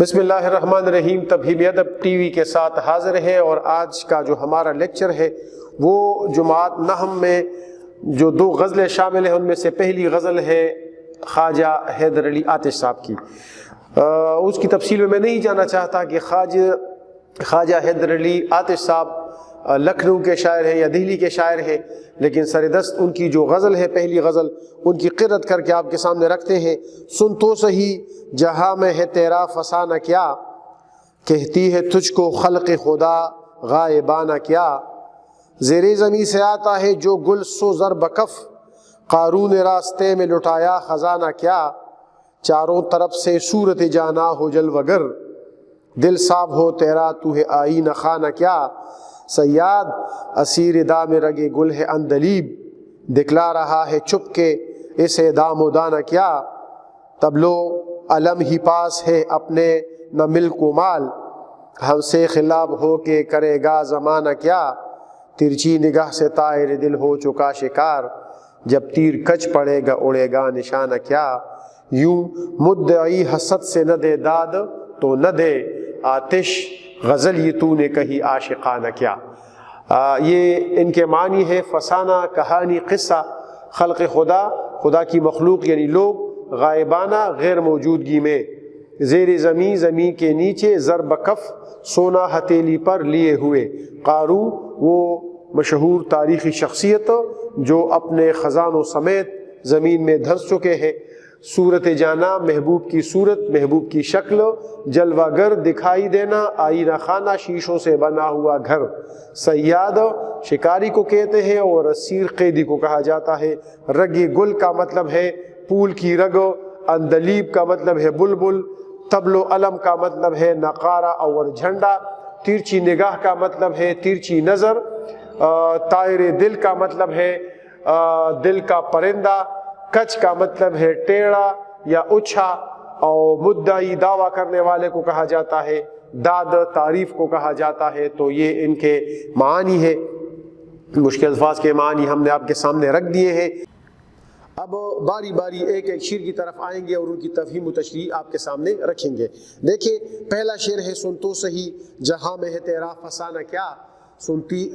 بسم اللہ الرحمن الرحیم. تفہیم ادب ٹی وی کے ساتھ حاضر ہیں، اور آج کا جو ہمارا لیکچر ہے وہ جماعت نحم میں جو دو غزلیں شامل ہیں ان میں سے پہلی غزل ہے خواجہ حیدر علی آتش صاحب کی. اس کی تفصیل میں نہیں جانا چاہتا کہ خواجہ حیدر علی آتش صاحب لکھنؤ کے شاعر ہیں یا دہلی کے شاعر ہیں، لیکن سردست ان کی جو غزل ہے پہلی غزل ان کی قرت کر کے آپ کے سامنے رکھتے ہیں. سن تو سہی جہاں میں ہے تیرا فسانہ کیا، کہتی ہے تجھ کو خلق خدا غائبانہ کیا. زیر زمیں سے آتا ہے جو گل سو زر بکف، قارون راستے میں لٹایا خزانہ کیا. چاروں طرف سے صورت جانا ہو جلوگر، دل صاحب ہو تیرا تو ہے آئینہ خانہ کیا. سیاد اسیر دام رگے گل ہے اندلیب، دکھلا رہا ہے چپ کے اسے دام و دانہ کیا. تبلو علم ہی پاس ہے اپنے نہ ملک و مال، ہم سے خلاف ہو کے کرے گا زمانہ کیا. ترچی نگاہ سے طائر دل ہو چکا شکار، جب تیر کچ پڑے گا اڑے گا نشانہ کیا. یوں مدعی حسد سے نہ دے داد تو نہ دے آتش، غزل یہ تو نے کہی عاشقانہ کیا. یہ ان کے معنی ہے فسانہ، کہانی، قصہ. خلق خدا، خدا کی مخلوق یعنی لوگ غائبانہ غیر موجودگی میں زیر زمین، زمین کے نیچے ضرب کف سونا ہتھیلی پر لیے ہوئے. قارون وہ مشہور تاریخی شخصیت جو اپنے خزانوں سمیت زمین میں دھنس چکے ہیں. صورت جانا، محبوب کی صورت، محبوب کی شکل، جلوہ گر دکھائی دینا، آئینہ خانہ شیشوں سے بنا ہوا گھر. صیاد شکاری کو کہتے ہیں اور اسیر قیدی کو کہا جاتا ہے. رگ گل کا مطلب ہے پھول کی رگ، اندلیب کا مطلب ہے بلبل، طبل و علم کا مطلب ہے نقارہ اور جھنڈا، ترچی نگاہ کا مطلب ہے ترچی نظر، طائر دل کا مطلب ہے دل کا پرندہ، کچ کا مطلب ہے ٹیڑھا یا اچھا، اور مدعی دعویٰ کرنے والے کو کہا جاتا ہے، داد تعریف کو کہا جاتا ہے. تو یہ ان کے معانی ہے. مشکل الفاظ کے معنی ہم نے آپ کے سامنے رکھ دیے ہیں. اب باری باری ایک ایک شعر کی طرف آئیں گے اور ان کی تفہیم و تشریح آپ کے سامنے رکھیں گے. دیکھیں پہلا شعر ہے سن تو سہی جہاں میں ہے تیرا فسانہ کیا، سنتی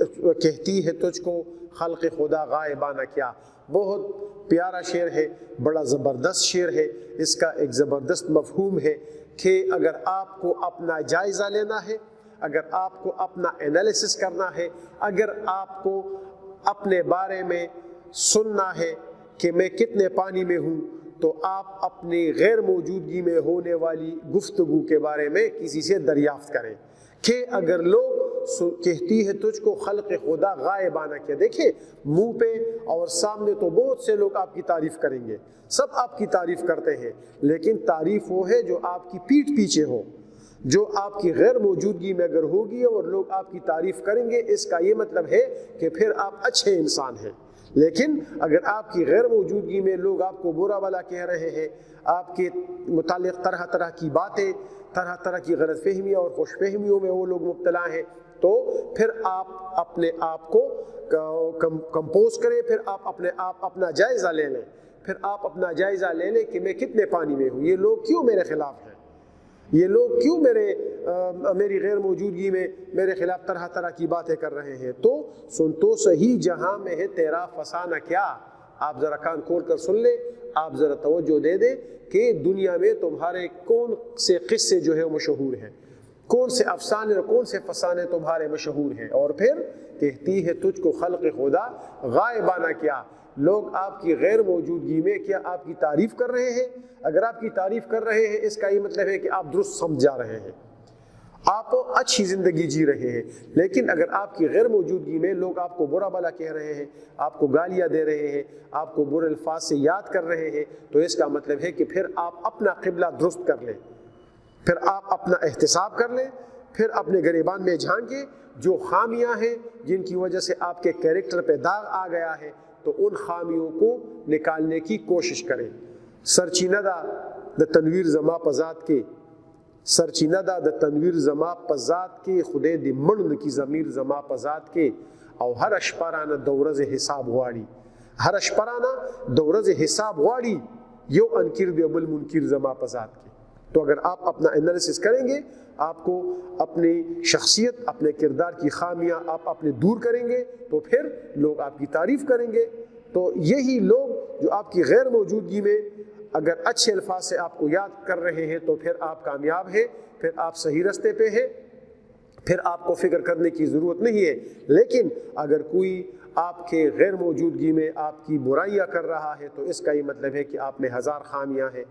کہتی ہے تجھ کو خلق خدا غائبانہ کیا. بہت پیارا شعر ہے، بڑا زبردست شعر ہے. اس کا ایک زبردست مفہوم ہے کہ اگر آپ کو اپنا جائزہ لینا ہے، اگر آپ کو اپنا انالیسس کرنا ہے، اگر آپ کو اپنے بارے میں سننا ہے کہ میں کتنے پانی میں ہوں، تو آپ اپنی غیر موجودگی میں ہونے والی گفتگو کے بارے میں کسی سے دریافت کریں کہ اگر لوگ کہتی ہے تجھ کو خلق خدا غائبانہ کیا. دیکھیں منہ پہ اور سامنے تو بہت سے لوگ آپ کی تعریف کریں گے، سب آپ کی تعریف کرتے ہیں، لیکن تعریف وہ ہے جو آپ کی پیٹھ پیچھے ہو، جو آپ کی غیر موجودگی میں اگر ہوگی اور لوگ آپ کی تعریف کریں گے، اس کا یہ مطلب ہے کہ پھر آپ اچھے انسان ہیں. لیکن اگر آپ کی غیر موجودگی میں لوگ آپ کو برا بھلا کہہ رہے ہیں، آپ کے متعلق طرح طرح کی باتیں، طرح طرح کی غلط فہمیاں اور خوش فہمیوں میں وہ لوگ مبتلا ہیں، تو پھر آپ اپنے آپ کو کمپوز کریں، پھر آپ اپنا جائزہ لے لیں. پھر آپ اپنا جائزہ لے لیں کہ میں کتنے پانی میں ہوں، یہ لوگ کیوں میرے خلاف ہیں، یہ لوگ کیوں میری غیر موجودگی میں میرے خلاف طرح طرح کی باتیں کر رہے ہیں. تو سن تو سہی جہاں میں ہے تیرا فسانہ کیا. آپ ذرا کان کھول کر سن لیں، آپ ذرا توجہ دے دیں کہ دنیا میں تمہارے کون سے قصے جو ہے مشہور ہیں، کون سے افسانے اور کون سے فسانے تمہارے مشہور ہیں. اور پھر کہتی ہے تجھ کو خلق خدا غائبانہ کیا. لوگ آپ کی غیر موجودگی میں کیا آپ کی تعریف کر رہے ہیں؟ اگر آپ کی تعریف کر رہے ہیں اس کا یہ مطلب ہے کہ آپ درست سمجھا رہے ہیں، آپ اچھی زندگی جی رہے ہیں. لیکن اگر آپ کی غیر موجودگی میں لوگ آپ کو برا بھلا کہہ رہے ہیں، آپ کو گالیاں دے رہے ہیں، آپ کو برے الفاظ سے یاد کر رہے ہیں، تو اس کا مطلب ہے کہ پھر آپ اپنا قبلہ درست کر لیں، پھر آپ اپنا احتساب کر لیں، پھر اپنے گریبان میں جھانکیں جو خامیاں ہیں جن کی وجہ سے آپ کے کیریکٹر پہ داغ آ گیا ہے، تو ان خامیوں کو نکالنے کی کوشش کریں. سرچینہ دا د تنویر زما پزاد کے، سرچینہ دا د تنویر زما پزاد کے، خدے دی مړند کی ضمیر زما پزاد کے، او هر شپرانه د ورځې حساب غواړي، هر شپرانه د ورځې حساب غواړي، یو انکر دی بل منکر زما پزاد کے. تو اگر آپ اپنا انالیسس کریں گے، آپ کو اپنی شخصیت، اپنے کردار کی خامیاں آپ اپنے دور کریں گے، تو پھر لوگ آپ کی تعریف کریں گے۔ تو یہی لوگ جو آپ کی غیر موجودگی میں اگر اچھے الفاظ سے آپ کو یاد کر رہے ہیں تو پھر آپ کامیاب ہیں، پھر آپ صحیح رستے پہ ہیں، پھر آپ کو فکر کرنے کی ضرورت نہیں ہے۔ لیکن اگر کوئی آپ کے غیر موجودگی میں آپ کی برائیاں کر رہا ہے تو اس کا یہ مطلب ہے کہ آپ میں ہزار خامیاں ہیں۔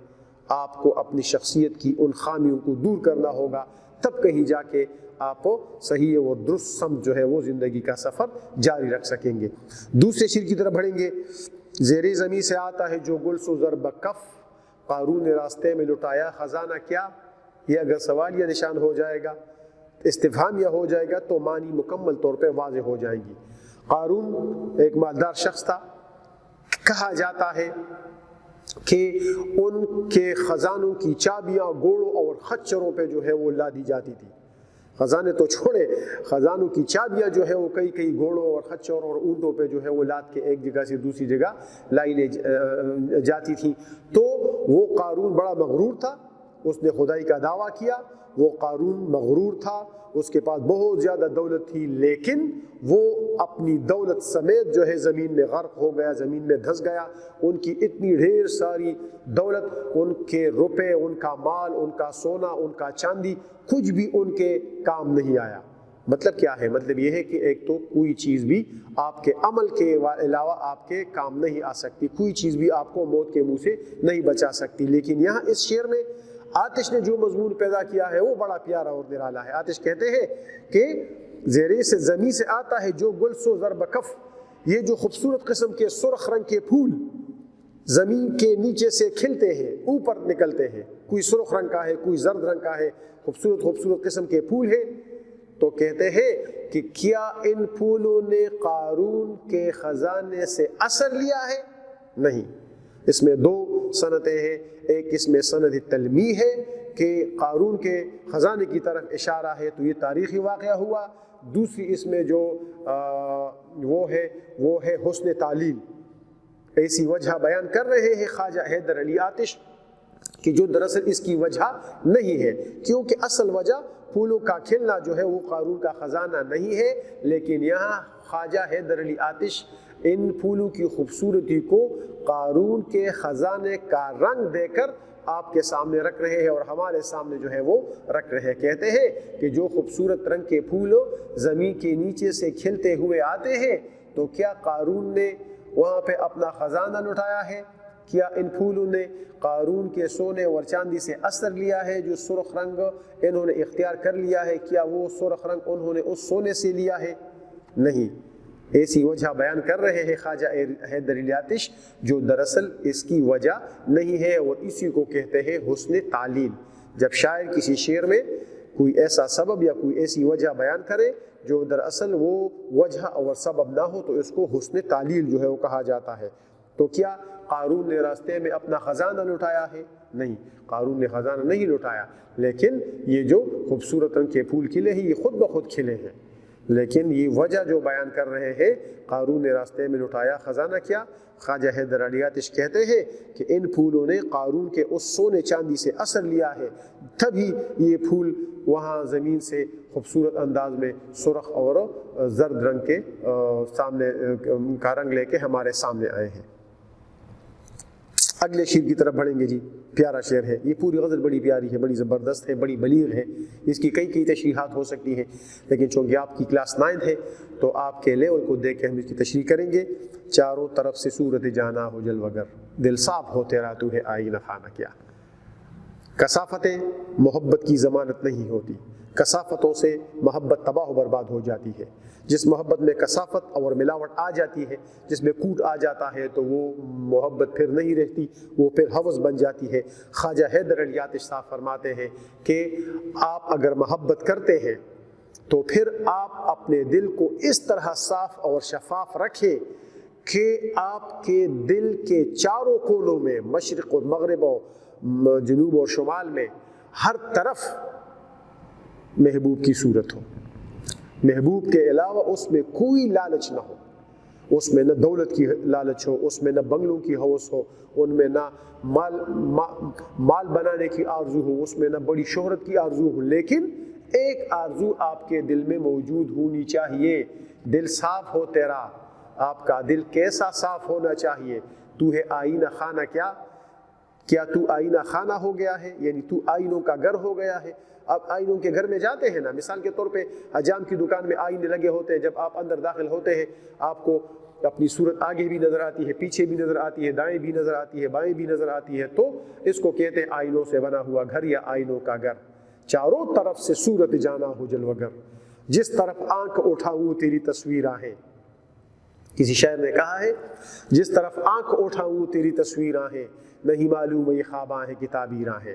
آپ کو اپنی شخصیت کی ان خامیوں کو دور کرنا ہوگا، تب کہیں جا کے آپ صحیح اور درست سمت جو ہے وہ زندگی کا سفر جاری رکھ سکیں گے۔ دوسرے شعر کی طرف بڑھیں گے۔ زیر زمیں سے آتا ہے جو گل سو ضرب کف، قارون نے راستے میں لٹایا خزانہ کیا۔ یہ اگر سوالیہ نشان ہو جائے گا، استفہامیہ ہو جائے گا تو معنی مکمل طور پہ واضح ہو جائیں گی۔ قارون ایک مالدار شخص تھا، کہا جاتا ہے کہ ان کے خزانوں کی چابیاں گھوڑوں اور خچروں پہ جو ہے وہ لادی جاتی تھی۔ خزانے تو چھوڑے، خزانوں کی چابیاں جو ہے وہ کئی گھوڑوں اور خچروں اور اونٹوں پہ جو ہے وہ لاد کے ایک جگہ سے دوسری جگہ لائی جاتی تھیں۔ تو وہ قارون بڑا مغرور تھا، اس نے خدائی کا دعویٰ کیا۔ وہ قارون مغرور تھا، اس کے پاس بہت زیادہ دولت تھی، لیکن وہ اپنی دولت سمیت جو ہے زمین میں غرق ہو گیا، زمین میں دھنس گیا۔ ان کی اتنی ڈھیر ساری دولت، ان کے روپے، ان کا مال، ان کا سونا، ان کا چاندی، کچھ بھی ان کے کام نہیں آیا۔ مطلب کیا ہے؟ مطلب یہ ہے کہ ایک تو کوئی چیز بھی آپ کے عمل کے علاوہ آپ کے کام نہیں آ سکتی، کوئی چیز بھی آپ کو موت کے منہ سے نہیں بچا سکتی۔ لیکن یہاں اس شعر میں آتش نے جو مضمون پیدا کیا ہے وہ بڑا پیارا اور نرالا ہے۔ آتش کہتے ہیں کہ زیر سے زمیں سے آتا ہے جو گل سو ضرب کف، یہ جو خوبصورت قسم کے سرخ رنگ کے پھول زمین کے نیچے سے کھلتے ہیں، اوپر نکلتے ہیں، کوئی سرخ رنگ کا ہے، کوئی زرد رنگ کا ہے، خوبصورت قسم کے پھول ہیں، تو کہتے ہیں کہ کیا ان پھولوں نے قارون کے خزانے سے اثر لیا ہے؟ نہیں۔ اس میں دو سندیں ہیں، ایک اس میں سند تلمیح ہے کہ قارون کے خزانے کی طرف اشارہ ہے، تو یہ تاریخی واقعہ ہوا۔ دوسری اس میں جو وہ ہے حسن تعلیل۔ ایسی وجہ بیان کر رہے ہیں خواجہ حیدر علی آتش کہ جو دراصل اس کی وجہ نہیں ہے، کیونکہ اصل وجہ پھولوں کا کھلنا جو ہے وہ قارون کا خزانہ نہیں ہے، لیکن یہاں خواجہ حیدر علی آتش ان پھولوں کی خوبصورتی کو قارون کے خزانے کا رنگ دے کر آپ کے سامنے رکھ رہے ہیں اور ہمارے سامنے جو ہے وہ رکھ رہے ہیں۔ کہتے ہیں کہ جو خوبصورت رنگ کے پھول زمین کے نیچے سے کھلتے ہوئے آتے ہیں، تو کیا قارون نے وہاں پہ اپنا خزانہ لٹایا ہے؟ کیا ان پھولوں نے قارون کے سونے اور چاندی سے اثر لیا ہے؟ جو سرخ رنگ انہوں نے اختیار کر لیا ہے، کیا وہ سرخ رنگ انہوں نے اس سونے سے لیا ہے؟ نہیں۔ ایسی وجہ بیان کر رہے ہیں خواجہ حیدر علی آتش جو دراصل اس کی وجہ نہیں ہے، اور اسی کو کہتے ہیں حسن تعلیل۔ جب شاعر کسی شعر میں کوئی ایسا سبب یا کوئی ایسی وجہ بیان کرے جو دراصل وہ وجہ اور سبب نہ ہو، تو اس کو حسن تعلیل جو ہے وہ کہا جاتا ہے۔ تو کیا قارون نے راستے میں اپنا خزانہ لٹایا ہے؟ نہیں، قارون نے خزانہ نہیں لٹایا، لیکن یہ جو خوبصورت رنگ کے پھول کھلے ہیں یہ خود بخود کھلے ہیں۔ لیکن یہ وجہ جو بیان کر رہے ہیں قارون نے راستے میں لٹایا خزانہ کیا، خواجہ حیدر علی آتش کہتے ہیں کہ ان پھولوں نے قارون کے اس سونے چاندی سے اثر لیا ہے، تبھی یہ پھول وہاں زمین سے خوبصورت انداز میں سرخ اور زرد رنگ کے سامنے کا رنگ لے کے ہمارے سامنے آئے ہیں۔ اگلے شعر کی طرف بڑھیں گے جی، پیارا شعر ہے یہ، پوری غزل بڑی پیاری ہے، بڑی زبردست ہے، بڑی بلیغ ہے، اس کی کئی تشریحات ہو سکتی ہیں، لیکن چونکہ آپ کی کلاس 9 ہے تو آپ کے لیول کو دیکھ کے ہم اس کی تشریح کریں گے۔ چاروں طرف سے صورت جانا ہو جلوگر، دل صاف ہو تیرا تو ہے آئینہ خانہ کیا۔ کثافتیں محبت کی ضمانت نہیں ہوتی، کثافتوں سے محبت تباہ و برباد ہو جاتی ہے۔ جس محبت میں کثافت اور ملاوٹ آ جاتی ہے، جس میں کوٹ آ جاتا ہے، تو وہ محبت پھر نہیں رہتی، وہ پھر ہوس بن جاتی ہے۔ خواجہ حیدر علی آتش صاحب فرماتے ہیں کہ آپ اگر محبت کرتے ہیں تو پھر آپ اپنے دل کو اس طرح صاف اور شفاف رکھیں کہ آپ کے دل کے چاروں کونوں میں، مشرق اور مغرب اور جنوب اور شمال میں، ہر طرف محبوب کی صورت ہو، محبوب کے علاوہ اس میں کوئی لالچ نہ ہو، اس میں نہ دولت کی لالچ ہو، اس میں نہ بنگلوں کی ہوس ہو، ان میں نہ مال بنانے کی آرزو ہو، اس میں نہ بڑی شہرت کی آرزو ہو، لیکن ایک آرزو آپ کے دل میں موجود ہونی چاہیے۔ دل صاف ہو تیرا، آپ کا دل کیسا صاف ہونا چاہیے؟ تو ہے آئینہ خانہ، کیا تو آئینہ خانہ ہو گیا ہے؟ یعنی تو آئینوں کا گھر ہو گیا ہے۔ اب آئینوں کے گھر میں جاتے ہیں نا، مثال کے طور پہ حجام کی دکان میں آئینے لگے ہوتے ہیں، جب آپ اندر داخل ہوتے ہیں آپ کو اپنی صورت آگے بھی نظر آتی ہے، پیچھے بھی نظر آتی ہے، دائیں بھی نظر آتی ہے، بائیں بھی نظر آتی ہے، تو اس کو کہتے ہیں آئینوں سے بنا ہوا گھر یا آئینوں کا گھر۔ چاروں طرف سے صورت جانا ہو جلوگر، جس طرف آنکھ اٹھاؤں تیری تصویر آہیں۔ کسی شاعر نے کہا ہے جس طرف آنکھ اٹھاؤں تیری تصویر آہیں، نہیں معلوم یہ خواباں ہیں کہ تعبیراں ہیں۔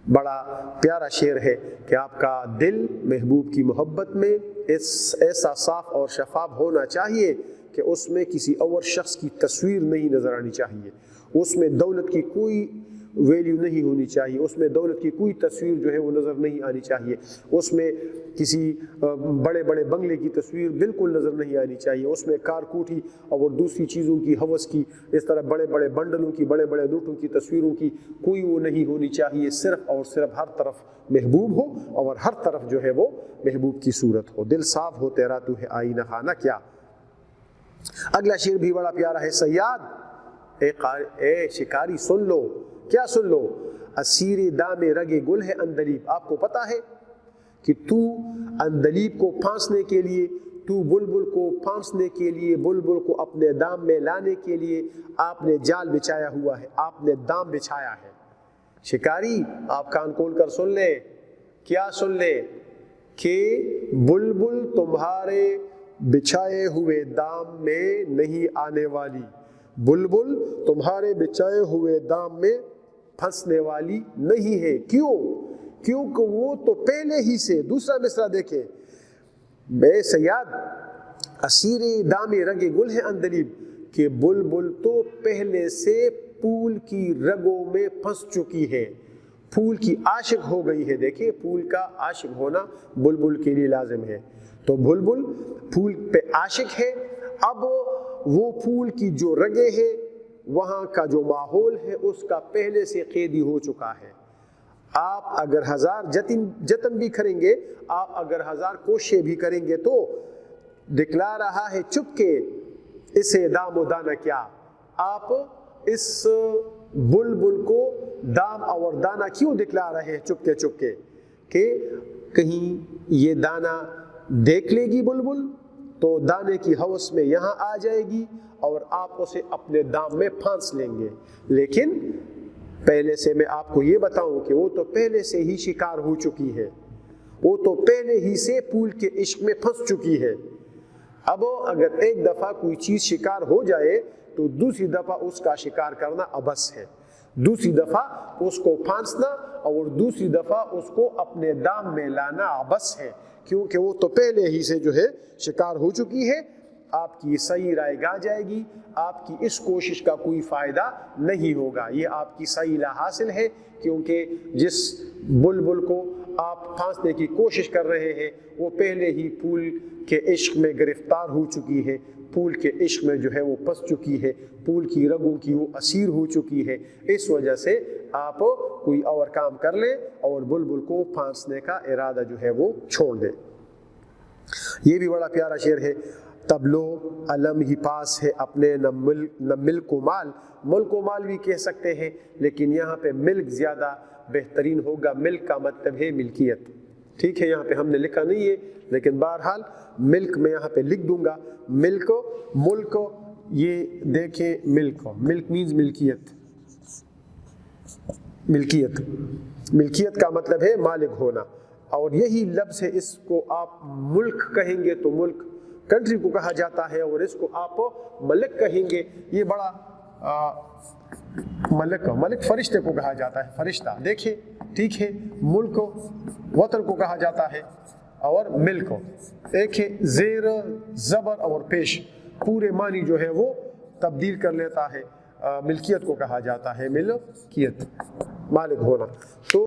بڑا پیارا شعر ہے کہ آپ کا دل محبوب کی محبت میں ایسا صاف اور شفاف ہونا چاہیے کہ اس میں کسی اور شخص کی تصویر نہیں نظر آنی چاہیے، اس میں دولت کی کوئی ویلیو نہیں ہونی چاہیے، اس میں دولت کی کوئی تصویر جو ہے وہ نظر نہیں آنی چاہیے، اس میں کسی بڑے بڑے بنگلے کی تصویر بالکل نظر نہیں آنی چاہیے، اس میں کار کوٹھی اور دوسری چیزوں کی ہوس کی، اس طرح بڑے بڑے بنڈلوں کی، بڑے بڑے نوٹوں کی تصویروں کی کوئی وہ نہیں ہونی چاہیے۔ صرف اور صرف ہر طرف محبوب ہو اور ہر طرف جو ہے وہ محبوب کی صورت ہو۔ دل صاف ہو تیرا تو ہے آئینہ خانہ کیا۔ اگلا شعر بھی بڑا پیارا ہے۔ صیاد اے شکاری سن لو، کیا سن لو؟ اسیر دام رگ گل ہے اندلیب۔ آپ کو پتا ہے کہ تو اندلیب کو پھانسنے کے لیے، تو بلبل کو پھانسنے کے لیے، بلبل کو اپنے دام میں لانے کے لیے آپ نے جال بچھایا ہوا ہے، آپ نے دام بچھایا ہے۔ شکاری آپ کان کھول کر سن لے، کیا سن لے؟ کہ بلبل تمہارے بچھائے ہوئے دام میں نہیں آنے والی، بلبل تمہارے بچھائے ہوئے دام میں پھنسنے والی نہیں ہے۔ کیوں؟ کیونکہ وہ تو پہلے ہی سے، دوسرا مصرع دیکھیں، بے سیاد اسیر دام رگ گل ہے اندلیب، کہ بلبل تو پہلے سے پھول کی رگوں میں پھنس چکی ہے، پھول کی عاشق ہو گئی ہے۔ دیکھیں پھول کا عاشق ہونا بلبل کے لیے لازم ہے، تو بلبل پھول پہ عاشق ہے۔ اب وہ پھول کی جو رگیں ہیں، وہاں کا جو ماحول ہے، اس کا پہلے سے قیدی ہو چکا ہے۔ آپ اگر ہزار جتن بھی کریں گے، آپ اگر ہزار کوششیں بھی کریں گے، تو دکھلا رہا ہے چپ کے اسے دام و دانہ کیا۔ آپ اس بلبل کو دام اور دانہ کیوں دکھلا رہے ہیں چپ کے کہ کہیں یہ دانہ دیکھ لے گی بلبل تو دانے کی ہوس میں یہاں آ جائے گی اور آپ اسے اپنے دام میں پھانس لیں گے۔ لیکن پہلے سے میں آپ کو یہ بتاؤں کہ وہ تو پہلے سے ہی شکار ہو چکی ہے، وہ تو پہلے ہی سے پھول کے عشق میں پھنس چکی ہے۔ اب اگر ایک دفعہ کوئی چیز شکار ہو جائے تو دوسری دفعہ اس کا شکار کرنا عبث ہے، دوسری دفعہ اس کو پھانسنا اور دوسری دفعہ اس کو اپنے دام میں لانا عبث ہے، کیونکہ وہ تو پہلے ہی سے جو ہے شکار ہو چکی ہے۔ آپ کی صحیح رائے گا جائے گی، آپ کی اس کوشش کا کوئی فائدہ نہیں ہوگا، یہ آپ کی صحیح لا حاصل ہے، کیونکہ جس بلبل کو آپ پھانسنے کی کوشش کر رہے ہیں وہ پہلے ہی پھول کے عشق میں گرفتار ہو چکی ہے، پھول کے عشق میں جو ہے وہ پھنس چکی ہے، پھول کی رگوں کی وہ اسیر ہو چکی ہے۔ اس وجہ سے آپ کوئی اور کام کر لیں اور بلبل کو پھانسنے کا ارادہ جو ہے وہ چھوڑ دیں۔ یہ بھی بڑا پیارا شعر ہے۔ تبلو علم ہی پاس ہے اپنے نہ ملک و مال، ملک و مال بھی کہہ سکتے ہیں لیکن یہاں پہ ملک زیادہ بہترین ہوگا، ملک کا مطلب ہے ملکیت، ٹھیک ہے؟ یہاں پہ ہم نے لکھا نہیں ہے لیکن بہرحال ملک میں یہاں پہ لکھ دوں گا، ملک ملک، یہ دیکھیں ملک، ملک مینز ملکیت، ملکیت، ملکیت کا مطلب ہے مالک ہونا، اور یہی لفظ ہے، اس کو آپ ملک کہیں گے تو ملک کنٹری کو کہا جاتا ہے، اور اس کو آپ ملک کہیں گے، یہ بڑا ملک فرشتے کو کہا جاتا ہے، فرشتہ، دیکھیں ٹھیک ہے؟ ملک وطن کو کہا جاتا ہے، اور ملک دیکھیں زیر زبر اور پیش پورے معنی جو ہے وہ تبدیل کر لیتا ہے، ملکیت کو کہا جاتا ہے ملکیت، مالک ہونا۔ تو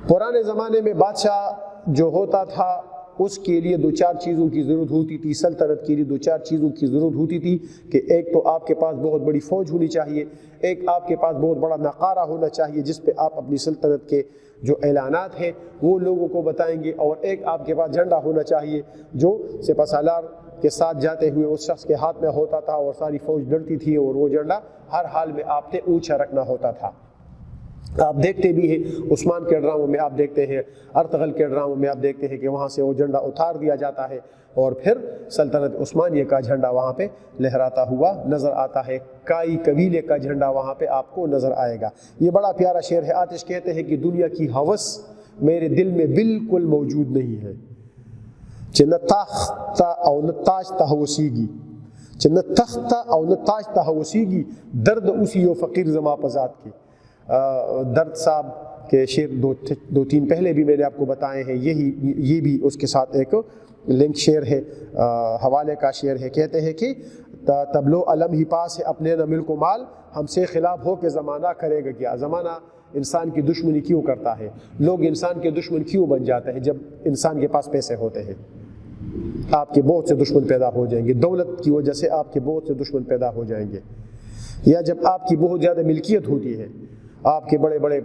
پرانے زمانے میں بادشاہ جو ہوتا تھا اس کے لیے دو چار چیزوں کی ضرورت ہوتی تھی، سلطنت کے لیے دو چار چیزوں کی ضرورت ہوتی تھی کہ ایک تو آپ کے پاس بہت بڑی فوج ہونی چاہیے، ایک آپ کے پاس بہت بڑا نقارہ ہونا چاہیے جس پہ آپ اپنی سلطنت کے جو اعلانات ہیں وہ لوگوں کو بتائیں گے، اور ایک آپ کے پاس جھنڈا ہونا چاہیے جو سپہ سالار کے ساتھ جاتے ہوئے اس شخص کے ہاتھ میں ہوتا تھا اور ساری فوج ڈرتی تھی، اور وہ جھنڈا ہر حال میں آپ نے اونچا رکھنا ہوتا تھا۔ آپ دیکھتے بھی ہیں عثمان کے ڈراموں میں، آپ دیکھتے ہیں ارطغرل کے ڈراموں میں، آپ دیکھتے ہیں کہ وہاں سے وہ جھنڈا اتار دیا جاتا ہے اور پھر سلطنت عثمانیہ کا جھنڈا وہاں پہ لہراتا ہوا نظر آتا ہے، کائی قبیلے کا جھنڈا وہاں پہ آپ کو نظر آئے گا۔ یہ بڑا پیارا شعر ہے۔ آتش کہتے ہیں کہ دنیا کی ہوس میرے دل میں بالکل موجود نہیں ہے، چنہ تاختہ او نہ تاج تہوسیگی، چنہ تختہ او نہ تاج تہوسیگی، درد اسی و فقیر زما پزاد کی۔ درد صاحب کے شعر دو تین پہلے بھی میں نے آپ کو بتائے ہیں، یہ بھی اس کے ساتھ ایک لنک شعر ہے، حوالے کا شعر ہے۔ کہتے ہیں کہ تبلو علم ہی پاس ہے اپنے نہ ملک و مال، ہم سے خلاف ہو کے زمانہ کرے گا کیا۔ زمانہ انسان کی دشمنی کیوں کرتا ہے؟ لوگ انسان کے دشمن کیوں بن جاتے ہیں؟ جب انسان کے پاس پیسے ہوتے ہیں آپ کے بہت سے دشمن پیدا ہو جائیں گے، دولت کی وجہ سے آپ کے بہت سے دشمن پیدا ہو جائیں گے، یا جب آپ کی بہت زیادہ ملکیت ہوتی ہے، آپ کے بڑے بڑے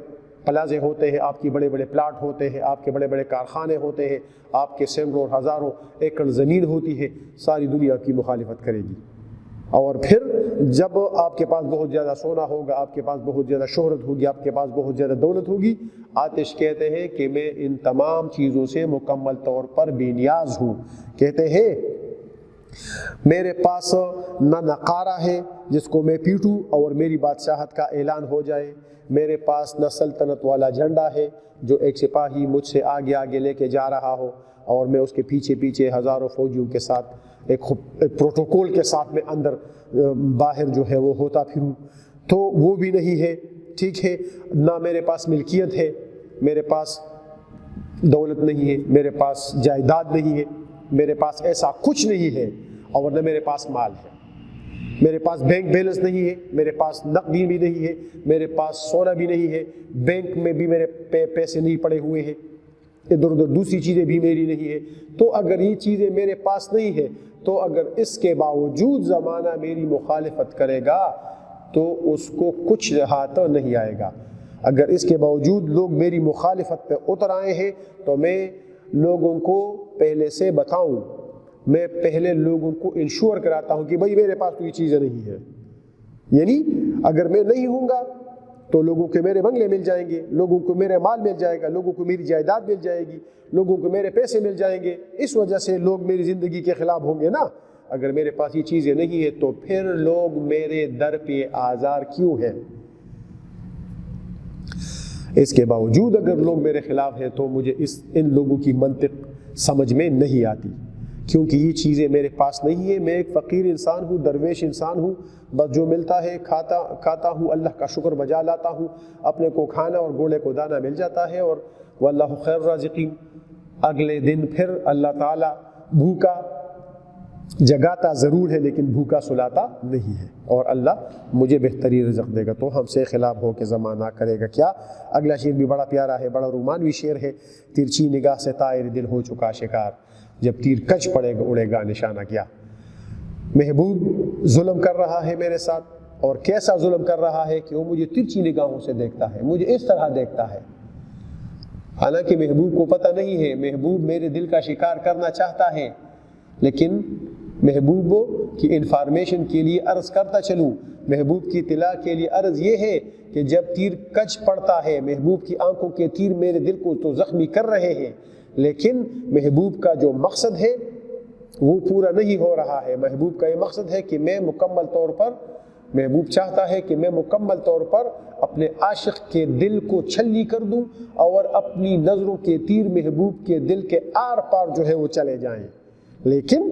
پلازے ہوتے ہیں، آپ کی بڑے بڑے پلاٹ ہوتے ہیں، آپ کے بڑے بڑے کارخانے ہوتے ہیں، آپ کے سینکڑوں ہزاروں ایکڑ زمین ہوتی ہے، ساری دنیا کی مخالفت کرے گی۔ اور پھر جب آپ کے پاس بہت زیادہ سونا ہوگا، آپ کے پاس بہت زیادہ شہرت ہوگی، آپ کے پاس بہت زیادہ دولت ہوگی، آتش کہتے ہیں کہ میں ان تمام چیزوں سے مکمل طور پر بے نیاز ہوں۔ کہتے ہیں میرے پاس نہ نقارہ ہے جس کو میں پیٹوں اور میری بادشاہت کا اعلان ہو جائے، میرے پاس نہ سلطنت والا جھنڈا ہے جو ایک سپاہی مجھ سے آگے آگے لے کے جا رہا ہو اور میں اس کے پیچھے پیچھے ہزاروں فوجیوں کے ساتھ ایک پروٹوکول کے ساتھ میں اندر باہر جو ہے وہ ہوتا پھروں، تو وہ بھی نہیں ہے۔ ٹھیک ہے، نہ میرے پاس ملکیت ہے، میرے پاس دولت نہیں ہے، میرے پاس جائیداد نہیں ہے، میرے پاس ایسا کچھ نہیں ہے، اور نہ میرے پاس مال ہے، میرے پاس بینک بیلنس نہیں ہے، میرے پاس نقدی بھی نہیں ہے، میرے پاس سونا بھی نہیں ہے، بینک میں بھی میرے پیسے نہیں پڑے ہوئے ہیں، ادھر ادھر دوسری چیزیں بھی میری نہیں ہے۔ تو اگر یہ چیزیں میرے پاس نہیں ہے، تو اگر اس کے باوجود زمانہ میری مخالفت کرے گا تو اس کو کچھ ہاتھ نہیں آئے گا۔ اگر اس کے باوجود لوگ میری مخالفت پہ اتر آئے ہیں تو میں لوگوں کو پہلے سے بتاؤں، میں پہلے لوگوں کو انشور کراتا ہوں کہ بھائی میرے پاس تو یہ چیزیں نہیں ہے، یعنی اگر میں نہیں ہوں گا تو لوگوں کو میرے بنگلے مل جائیں گے، لوگوں کو میرے مال مل جائے گا، لوگوں کو میری جائیداد مل جائے گی، لوگوں کو میرے پیسے مل جائیں گے، اس وجہ سے لوگ میری زندگی کے خلاف ہوں گے نا۔ اگر میرے پاس یہ چیزیں نہیں ہیں تو پھر لوگ میرے در پہ آزار کیوں ہیں؟ اس کے باوجود اگر لوگ میرے خلاف ہیں تو مجھے ان لوگوں کی منطق سمجھ میں نہیں آتی، کیونکہ یہ چیزیں میرے پاس نہیں ہیں۔ میں ایک فقیر انسان ہوں، درویش انسان ہوں، بس جو ملتا ہے کھاتا ہوں، اللہ کا شکر بجا لاتا ہوں، اپنے کو کھانا اور گھوڑے کو دانا مل جاتا ہے، اور واللہ خیر الرازقین۔ اگلے دن پھر اللہ تعالیٰ بھوکا جگاتا ضرور ہے لیکن بھوکا سلاتا نہیں ہے، اور اللہ مجھے بہترین رزق دے گا، تو ہم سے خلاف ہو کے زمانہ کرے گا کیا۔ اگلا شعر بھی بڑا پیارا ہے، بڑا رومانوی شعر ہے۔ ترچھی نگاہ سے طائر دل ہو چکا شکار، جب تیر کج پڑے گا اڑے گا نشانہ کیا۔ محبوب ظلم کر رہا ہے میرے ساتھ، اور کیسا ظلم کر رہا ہے کہ وہ مجھے ترچھی نگاہوں سے دیکھتا ہے، مجھے اس طرح دیکھتا ہے، حالانکہ محبوب کو پتہ نہیں ہے، محبوب میرے دل کا شکار کرنا چاہتا ہے، لیکن محبوب کی انفارمیشن کے لیے عرض کرتا چلوں، محبوب کی اطلاع کے لیے عرض یہ ہے کہ جب تیر کج پڑتا ہے، محبوب کی آنکھوں کے تیر میرے دل کو تو زخمی کر رہے ہیں، لیکن محبوب کا جو مقصد ہے وہ پورا نہیں ہو رہا ہے۔ محبوب کا یہ مقصد ہے کہ محبوب چاہتا ہے کہ میں مکمل طور پر اپنے عاشق کے دل کو چھلنی کر دوں اور اپنی نظروں کے تیر محبوب کے دل کے آر پار جو ہے وہ چلے جائیں، لیکن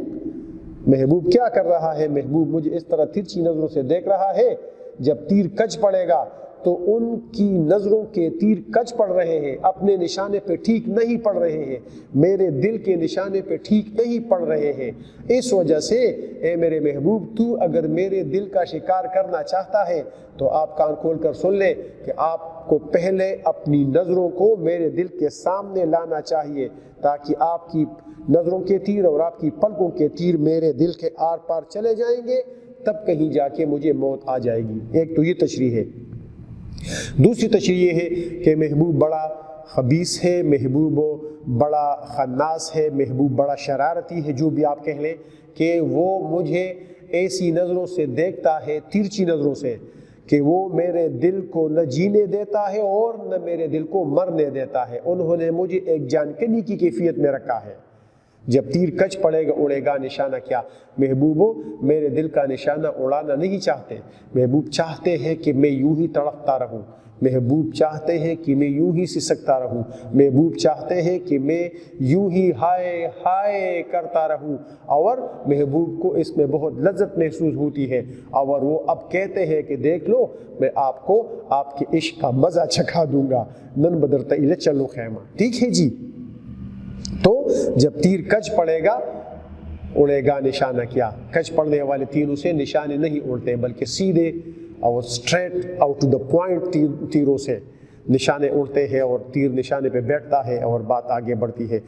محبوب کیا کر رہا ہے؟ محبوب مجھے اس طرح ترچھی نظروں سے دیکھ رہا ہے، جب تیر کج پڑے گا تو ان کی نظروں کے تیر کج پڑ رہے ہیں، اپنے نشانے پہ ٹھیک نہیں پڑ رہے ہیں، میرے دل کے نشانے پہ ٹھیک نہیں پڑ رہے ہیں۔ اس وجہ سے اے میرے محبوب، تو اگر میرے دل کا شکار کرنا چاہتا ہے تو آپ کان کھول کر سن لیں کہ آپ کو پہلے اپنی نظروں کو میرے دل کے سامنے لانا چاہیے، تاکہ آپ کی نظروں کے تیر اور آپ کی پلکوں کے تیر میرے دل کے آر پار چلے جائیں گے، تب کہیں جا کے مجھے موت آ جائے گی۔ ایک تو یہ تشریح ہے۔ دوسری تشریح یہ ہے کہ محبوب بڑا خبیث ہے، محبوب بڑا خناس ہے، محبوب بڑا شرارتی ہے، جو بھی آپ کہہ لیں، کہ وہ مجھے ایسی نظروں سے دیکھتا ہے، ترچھی نظروں سے، کہ وہ میرے دل کو نہ جینے دیتا ہے اور نہ میرے دل کو مرنے دیتا ہے۔ انہوں نے مجھے ایک جان کنی کی کیفیت میں رکھا ہے۔ جب تیر کچ پڑے گا اڑے گا نشانہ کیا؟ محبوبو میرے دل کا نشانہ اڑانا نہیں چاہتے، محبوب چاہتے ہیں کہ میں یوں ہی تڑپتا رہوں، محبوب چاہتے ہیں کہ میں یوں ہی سسکتا رہوں، محبوب چاہتے ہیں کہ میں یوں ہی ہائے ہائے کرتا رہوں، اور محبوب کو اس میں بہت لذت محسوس ہوتی ہے، اور وہ اب کہتے ہیں کہ دیکھ لو میں آپ کو آپ کے عشق کا مزہ چکھا دوں گا، نن بدرتا الے چلو خیمہ۔ ٹھیک ہے جی؟ تو جب تیر کج پڑے گا اڑے گا نشانہ کیا؟ کج پڑنے والے تیروں سے نشانے نہیں اڑتے، بلکہ سیدھے اور straight out to the point تیروں سے نشانے اڑتے ہیں، اور تیر نشانے پہ بیٹھتا ہے اور بات آگے بڑھتی ہے۔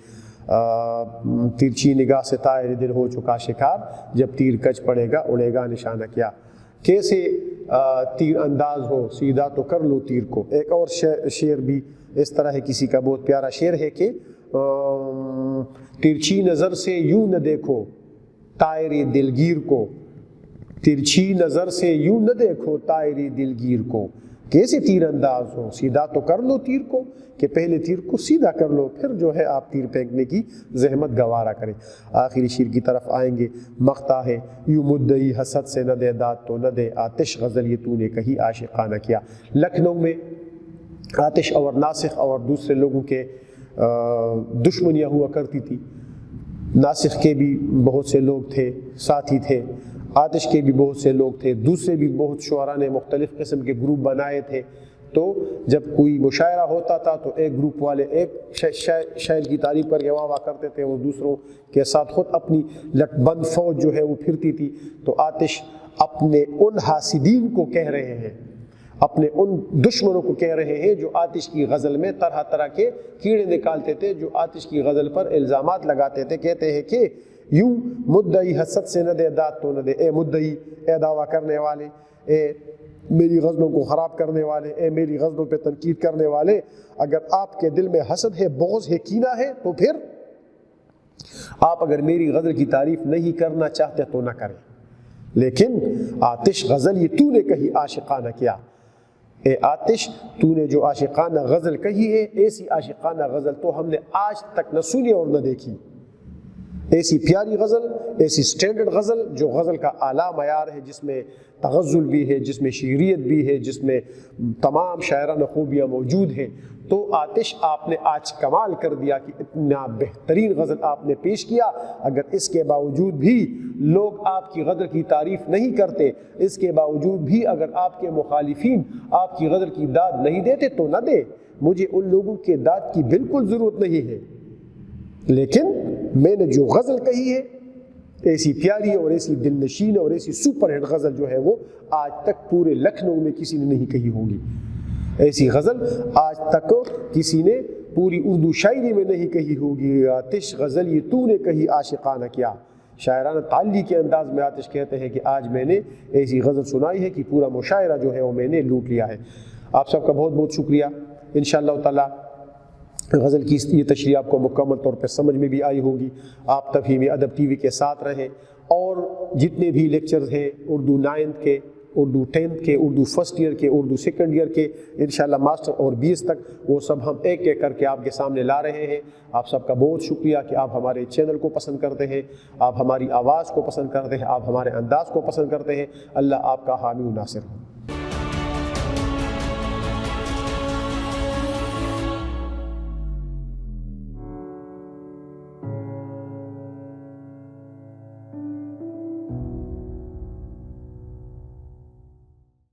تیرچی نگاہ سے طائر دل ہو چکا شکار، جب تیر کج پڑے گا اڑے گا نشانہ کیا؟ کیسے تیر انداز ہو، سیدھا تو کر لو تیر کو۔ ایک اور شعر بھی اس طرح ہے، کسی کا بہت پیارا شعر ہے کہ ترچھی نظر سے یوں نہ دیکھو طائر دلگیر کو، ترچھی نظر سے یوں نہ دیکھو طائر دلگیر کو۔ کیسے تیر انداز ہو، سیدھا تو کر لو تیر کو، کہ پہلے تیر کو سیدھا کر لو، پھر جو ہے آپ تیر پھینکنے کی زحمت گوارا کریں۔ آخری شعر کی طرف آئیں گے۔ مقطع ہے، یوں مدعی حسد سے نہ دے داد تو نہ دے آتش، غزل یہ تو نے کہی عاشقانہ کیا۔ لکھنؤ میں آتش اور ناسخ اور دوسرے لوگوں کے دشمنیاں ہوا کرتی تھی۔ ناسخ کے بھی بہت سے لوگ تھے، ساتھی تھے، آتش کے بھی بہت سے لوگ تھے، دوسرے بھی بہت شعراء نے مختلف قسم کے گروپ بنائے تھے۔ تو جب کوئی مشاعرہ ہوتا تھا تو ایک گروپ والے ایک شاعر کی تعریف کر کے واہ واہ کرتے تھے، وہ دوسروں کے ساتھ خود اپنی لٹ بند فوج جو ہے وہ پھرتی تھی۔ تو آتش اپنے ان حاسدین کو کہہ رہے ہیں، اپنے ان دشمنوں کو کہہ رہے ہیں جو آتش کی غزل میں طرح طرح کے کیڑے نکالتے تھے، جو آتش کی غزل پر الزامات لگاتے تھے۔ کہتے ہیں کہ یوں مدعی حسد سے نہ دے داد تو نہ دے، اے مدعی، اے دعویٰ کرنے والے، اے میری غزلوں کو خراب کرنے والے، اے میری غزلوں پہ تنقید کرنے والے، اگر آپ کے دل میں حسد ہے، بغض ہے، کینہ ہے، تو پھر آپ اگر میری غزل کی تعریف نہیں کرنا چاہتے تو نہ کریں، لیکن آتش غزل یہ تو نے کہی عاشقانہ کیا۔ اے آتش، تو نے جو عاشقانہ غزل کہی ہے، ایسی عاشقانہ غزل تو ہم نے آج تک نہ سنی اور نہ دیکھی۔ ایسی پیاری غزل، ایسی سٹینڈرڈ غزل جو غزل کا اعلیٰ معیار ہے، جس میں تغزل بھی ہے، جس میں شعریت بھی ہے، جس میں تمام شاعرانہ خوبیاں موجود ہیں۔ تو آتش آپ نے آج کمال کر دیا کہ اتنا بہترین غزل آپ نے پیش کیا، اگر اس کے باوجود بھی لوگ آپ کی غزل کی تعریف نہیں کرتے، اس کے باوجود بھی اگر آپ کے مخالفین آپ کی غزل کی داد نہیں دیتے تو نہ دے، مجھے ان لوگوں کے داد کی بالکل ضرورت نہیں ہے، لیکن میں نے جو غزل کہی ہے ایسی پیاری اور ایسی دل نشین اور ایسی سپر ہٹ غزل جو ہے وہ آج تک پورے لکھنؤ میں کسی نے نہیں کہی ہوگی۔ ایسی غزل آج تک کسی نے پوری اردو شاعری میں نہیں کہی ہوگی۔ آتش غزل یہ تو نے کہی عاشقانہ کیا۔ شاعرانہ تعلی کے انداز میں آتش کہتے ہیں کہ آج میں نے ایسی غزل سنائی ہے کہ پورا مشاعرہ جو ہے وہ میں نے لوٹ لیا ہے۔ آپ سب کا بہت بہت شکریہ۔ انشاءاللہ تعالی غزل کی یہ تشریح آپ کو مکمل طور پہ سمجھ میں بھی آئی ہوگی۔ آپ تفہیم ادب ٹی وی کے ساتھ رہیں، اور جتنے بھی لیکچرز ہیں اردو 9th کے، اردو 10th کے، اردو فرسٹ ایئر کے، اردو سیکنڈ ایئر کے، انشاءاللہ ماسٹر اور BS تک، وہ سب ہم ایک ایک کر کے آپ کے سامنے لا رہے ہیں۔ آپ سب کا بہت شکریہ کہ آپ ہمارے چینل کو پسند کرتے ہیں، آپ ہماری آواز کو پسند کرتے ہیں، آپ ہمارے انداز کو پسند کرتے ہیں۔ اللہ آپ کا حامی و ناصر ہو۔